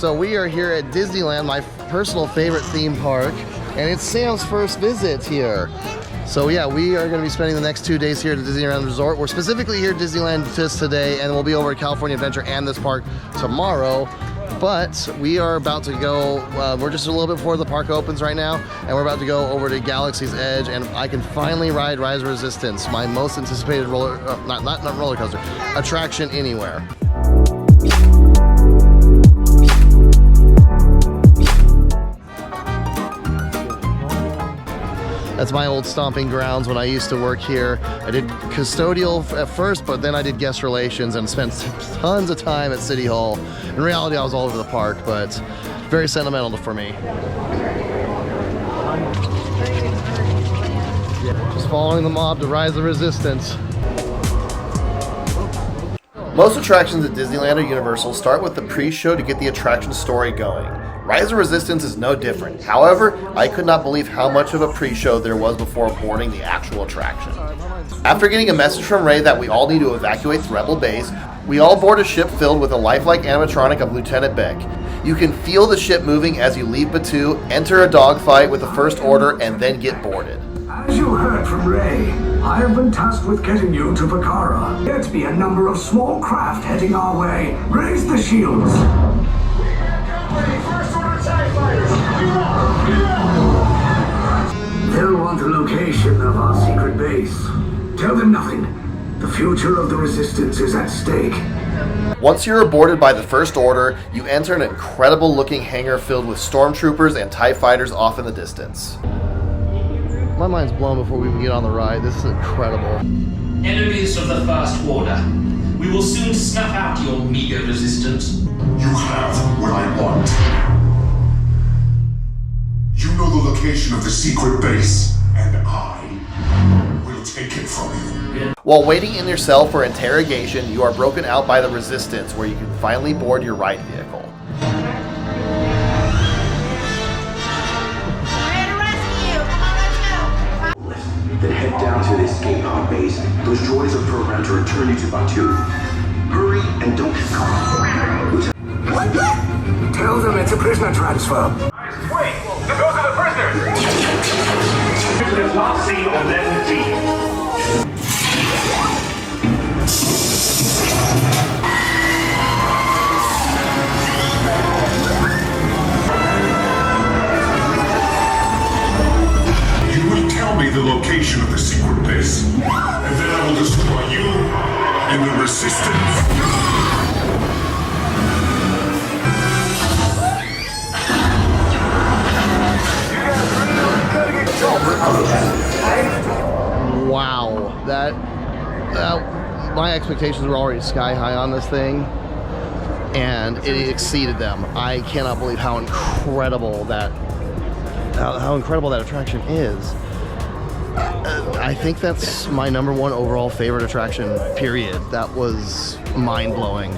So we are here at Disneyland, my personal favorite theme park, and it's Sam's first visit here. So yeah, we are going to be spending the next 2 days here at the Disneyland Resort. We're specifically here at Disneyland just today, and we'll be over at California Adventure and this park tomorrow. But we are about to go, we're just a little bit before the park opens right now, and we're about to go over to Galaxie's Edge, and I can finally ride Rise of Resistance, my most anticipated not roller coaster, attraction anywhere. That's my old stomping grounds when I used to work here. I did custodial at first, but then I did guest relations and spent tons of time at City Hall. In reality, I was all over the park, but very sentimental for me. Just following the mob to Rise of Resistance. Most attractions at Disneyland or Universal start with the pre-show to get the attraction story going. Rise of Resistance is no different. However, I could not believe how much of a pre-show there was before boarding the actual attraction. After getting a message from Ray that we all need to evacuate the Rebel base, we all board a ship filled with a lifelike animatronic of Lieutenant Beck. You can feel the ship moving as you leave Batuu, enter a dogfight with the First Order, and then get boarded. As you heard from Ray, I have been tasked with getting you to Bakara. There to be a number of small craft heading our way. Raise the shields. They'll want the location of our secret base. Tell them nothing. The future of the Resistance is at stake. Once you're boarded by the First Order, you enter an incredible looking hangar filled with stormtroopers and TIE fighters off in the distance. My mind's blown before we even get on the ride. This is incredible. Enemies of the First Order, we will soon snuff out your meager resistance. You have what I want. You know the location of the secret base, and I will take it from you. While waiting in your cell for interrogation, you are broken out by the Resistance, where you can finally board your ride vehicle. Then head down to the escape pod base. Those droids are programmed to return you to Batuu. Hurry and don't get caught. What? Tell them it's a prisoner transfer. Wait, those are the prisoners! Prisoners not seen on that team. You will tell me the location of the secret base, and then I will destroy you and the Resistance. Wow, that my expectations were already sky high on this thing, and it exceeded them. I cannot believe how incredible that attraction is. I think that's my #1 overall favorite attraction, period. That was mind-blowing.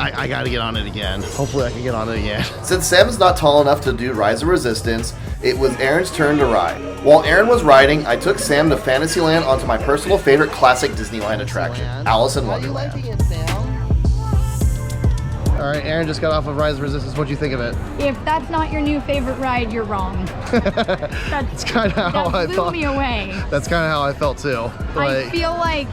I gotta get on it again. Hopefully I can get on it again. Since Sam's not tall enough to do Rise of Resistance, it was Aaron's turn to ride. While Aaron was riding, I took Sam to Fantasyland onto my personal favorite classic Disneyland attraction, Alice in Wonderland. Alright, Aaron just got off of Rise of Resistance. What'd you think of it? If that's not your new favorite ride, you're wrong. That's kind of how I thought. That blew me away. That's kind of how I felt too. I feel like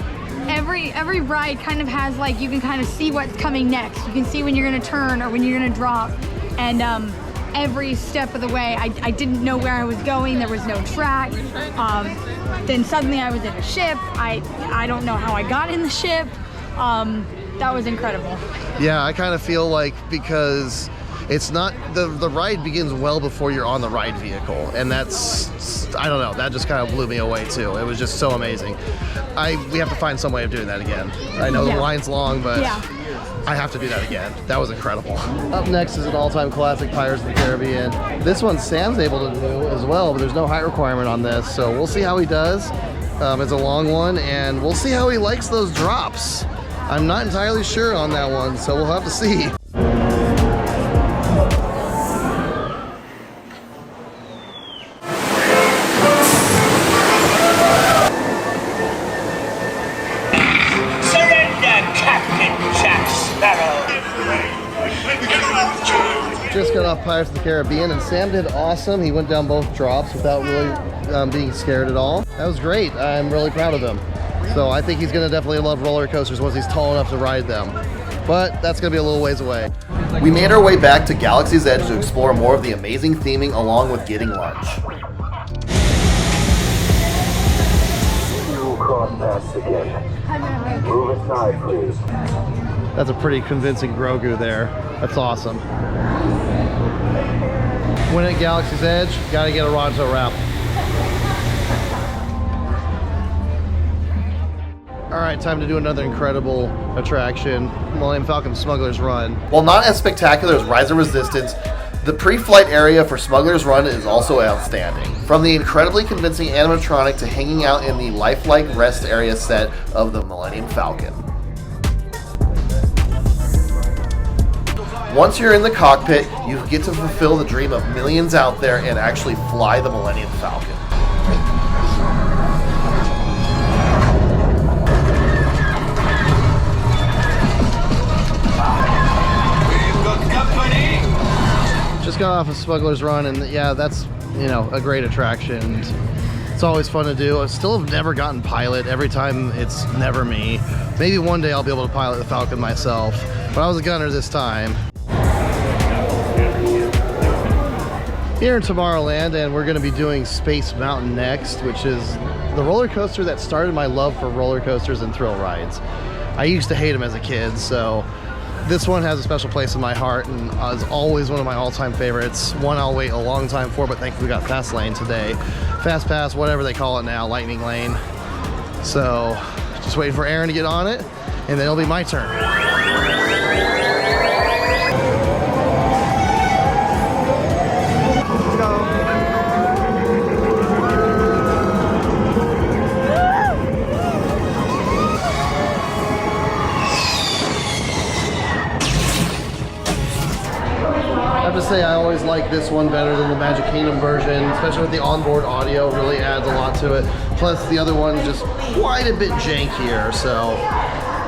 every ride kind of has, like, you can kind of see what's coming next. You can see when you're gonna turn or when you're gonna drop. And every step of the way, I didn't know where I was going. There was no track. Then suddenly I was in a ship. I don't know how I got in the ship. That was incredible. Yeah, I kind of feel like, because it's not, the ride begins well before you're on the ride vehicle, and that's, I don't know, that just kind of blew me away too. It was just so amazing. We have to find some way of doing that again. I know the line's long, but I have to do that again. That was incredible. Up next is an all-time classic, Pirates of the Caribbean. This one Sam's able to do as well, but there's no height requirement on this, so we'll see how he does. It's a long one, and we'll see how he likes those drops. I'm not entirely sure on that one, so we'll have to see. Surrender, Captain Jack Sparrow! Pirates of the Caribbean, and Sam did awesome. He went down both drops without really being scared at all. That was great. I'm really proud of him. So I think he's gonna definitely love roller coasters once he's tall enough to ride them. But that's gonna be a little ways away. We made our way back to Galaxie's Edge to explore more of the amazing theming along with getting lunch. You cross paths again. Move aside, please. That's a pretty convincing Grogu there. That's awesome. When at Galaxie's Edge, gotta get a Ronto wrap. Alright, time to do another incredible attraction, Millennium Falcon Smuggler's Run. While not as spectacular as Rise of Resistance, the pre-flight area for Smuggler's Run is also outstanding. From the incredibly convincing animatronic to hanging out in the lifelike rest area set of the Millennium Falcon. Once you're in the cockpit, you get to fulfill the dream of millions out there and actually fly the Millennium Falcon. Just got off of Smuggler's Run, and yeah, that's, you know, a great attraction. It's always fun to do. I still have never gotten pilot. Every time it's never me. Maybe one day I'll be able to pilot the Falcon myself, but I was a gunner this time. Here in Tomorrowland, and we're going to be doing Space Mountain next, which is the roller coaster that started my love for roller coasters and thrill rides. I used to hate them as a kid, so this one has a special place in my heart and is always one of my all-time favorites. One I'll wait a long time for, but thankfully we got Fast Lane today. Fast Pass, whatever they call it now, Lightning Lane. So, just waiting for Aaron to get on it, and then it'll be my turn. Let's go. I have to say I always like this one better than the Magic Kingdom version, especially with the onboard audio, really adds a lot to it. Plus the other one just quite a bit jankier, so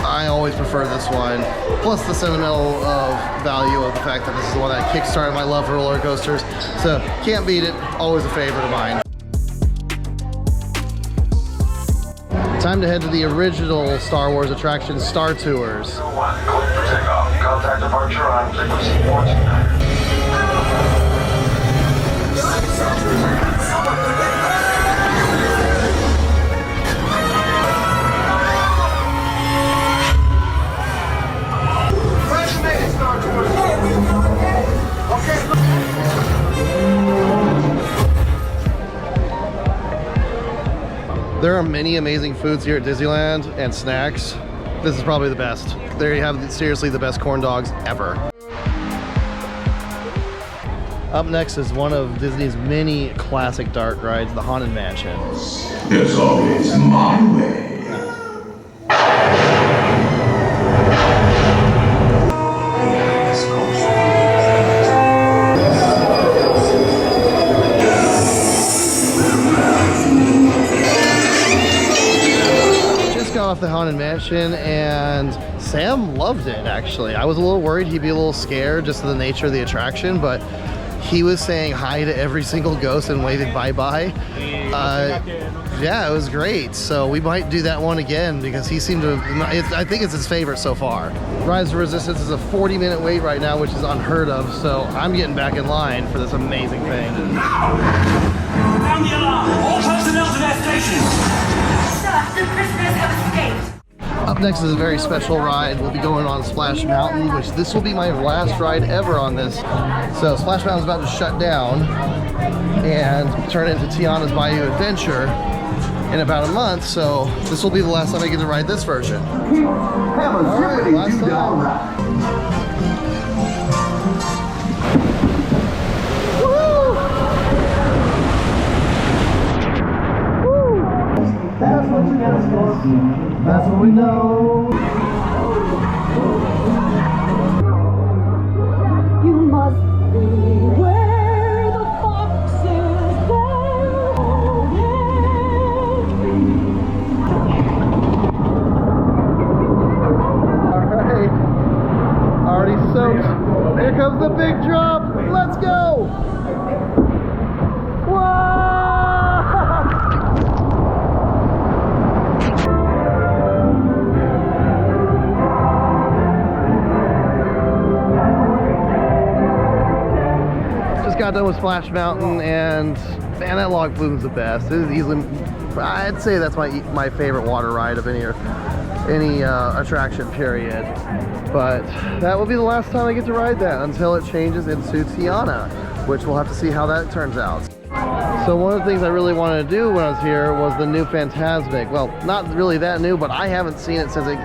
I always prefer this one. Plus the sentimental value of the fact that this is the one that kickstarted my love for roller coasters. So can't beat it, always a favorite of mine. Time to head to the original Star Wars attraction, Star Tours. Contact departure on frequency 14. There are many amazing foods here at Disneyland and snacks. This is probably the best. There you have seriously the best corn dogs ever. Up next is one of Disney's many classic dark rides, the Haunted Mansion. It's always my way. Off the Haunted Mansion, and Sam loved it actually. I was a little worried he'd be a little scared just of the nature of the attraction, but he was saying hi to every single ghost and waving bye-bye. Yeah, it was great. So we might do that one again because he seemed to, I think it's his favorite so far. Rise of Resistance is a 40-minute wait right now, which is unheard of, so I'm getting back in line for this amazing thing. Sound the alarm! All personnel to their stations! The prisoners have escaped. Up next is a very special ride. We'll be going on Splash Mountain, which this will be my last ride ever on this. So Splash Mountain's about to shut down and turn into Tiana's Bayou Adventure in about a month. So this will be the last time I get to ride this version. Have a zippity last doo time. That's what you asked for. That's what we know. You must be where the foxes go. Alright. Already soaked. Here comes the big drop. Let's go! got done with Splash Mountain, and man, that log flume's the best. It is easily, I'd say that's my favorite water ride of any attraction, period. But that will be the last time I get to ride that until it changes into Tiana, which we'll have to see how that turns out. So one of the things I really wanted to do when I was here was the new Fantasmic. Well, not really that new, but I haven't seen it since it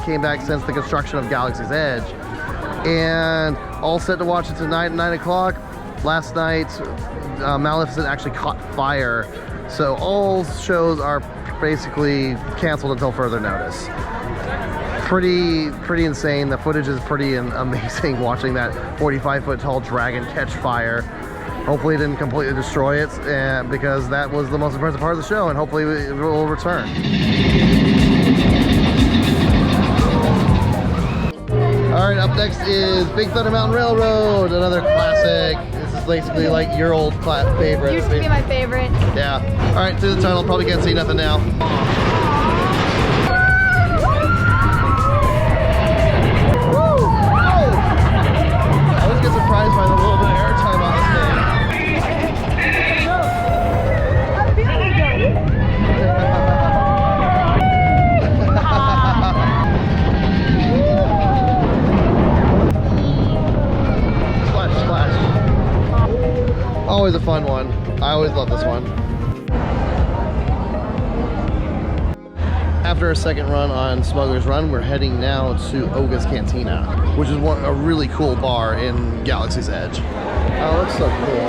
came back since the construction of Galaxie's Edge. And all set to watch it tonight at 9 o'clock. Last night, Maleficent actually caught fire. So all shows are basically canceled until further notice. Pretty insane. The footage is pretty amazing watching that 45-foot tall dragon catch fire. Hopefully it didn't completely destroy it, because that was the most impressive part of the show, and hopefully it will return. All right, up next is Big Thunder Mountain Railroad, another classic. This is basically like your old favorite. Used to be my favorite. Yeah. All right, through the tunnel. Probably can't see nothing now. Woo! Oh! I always get surprised by the little bit of airtime on this thing. Always a fun one. I always love this one. After a second run on Smuggler's Run, we're heading now to Oga's Cantina, which is a really cool bar in Galaxie's Edge. Oh, that's so cool.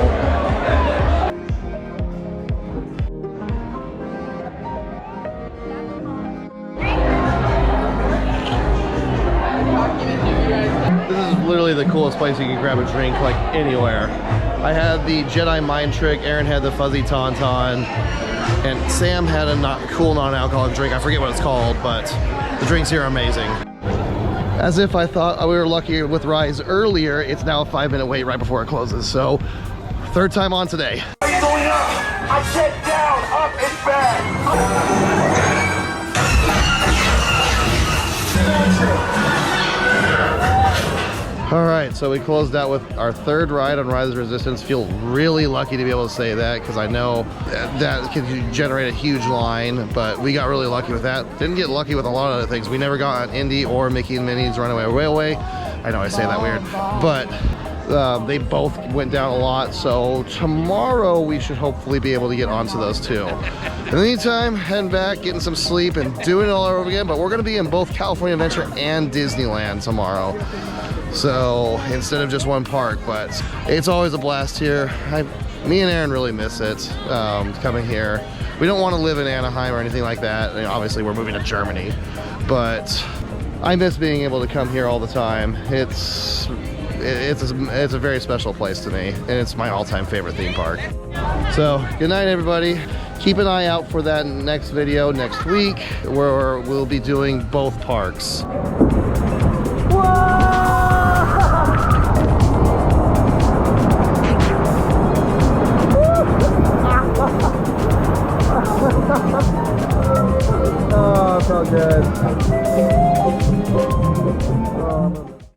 This is literally the coolest place you can grab a drink, like anywhere. I had the Jedi Mind Trick, Aaron had the Fuzzy Tauntaun, and Sam had a cool non-alcoholic drink. I forget what it's called, but the drinks here are amazing. As if I thought we were lucky with Rise earlier, it's now a 5-minute wait right before it closes. So, third time on today. Going up! I said down, up and back! All right, so we closed out with our third ride on Rise of Resistance. Feel really lucky to be able to say that, because I know that can generate a huge line, but we got really lucky with that. Didn't get lucky with a lot of other things. We never got on Indy or Mickey and Minnie's Runaway Railway. I know I say that weird, but they both went down a lot. So tomorrow we should hopefully be able to get onto those two. In the meantime, heading back, getting some sleep, and doing it all over again. But we're going to be in both California Adventure and Disneyland tomorrow. So instead of just one park, but it's always a blast here. Me and Aaron really miss it, coming here. We don't want to live in Anaheim or anything like that. I mean, obviously we're moving to Germany, but I miss being able to come here all the time. It's a very special place to me, and it's my all-time favorite theme park. So good night, everybody. Keep an eye out for that next video next week, where we'll be doing both parks. Oh, it felt good.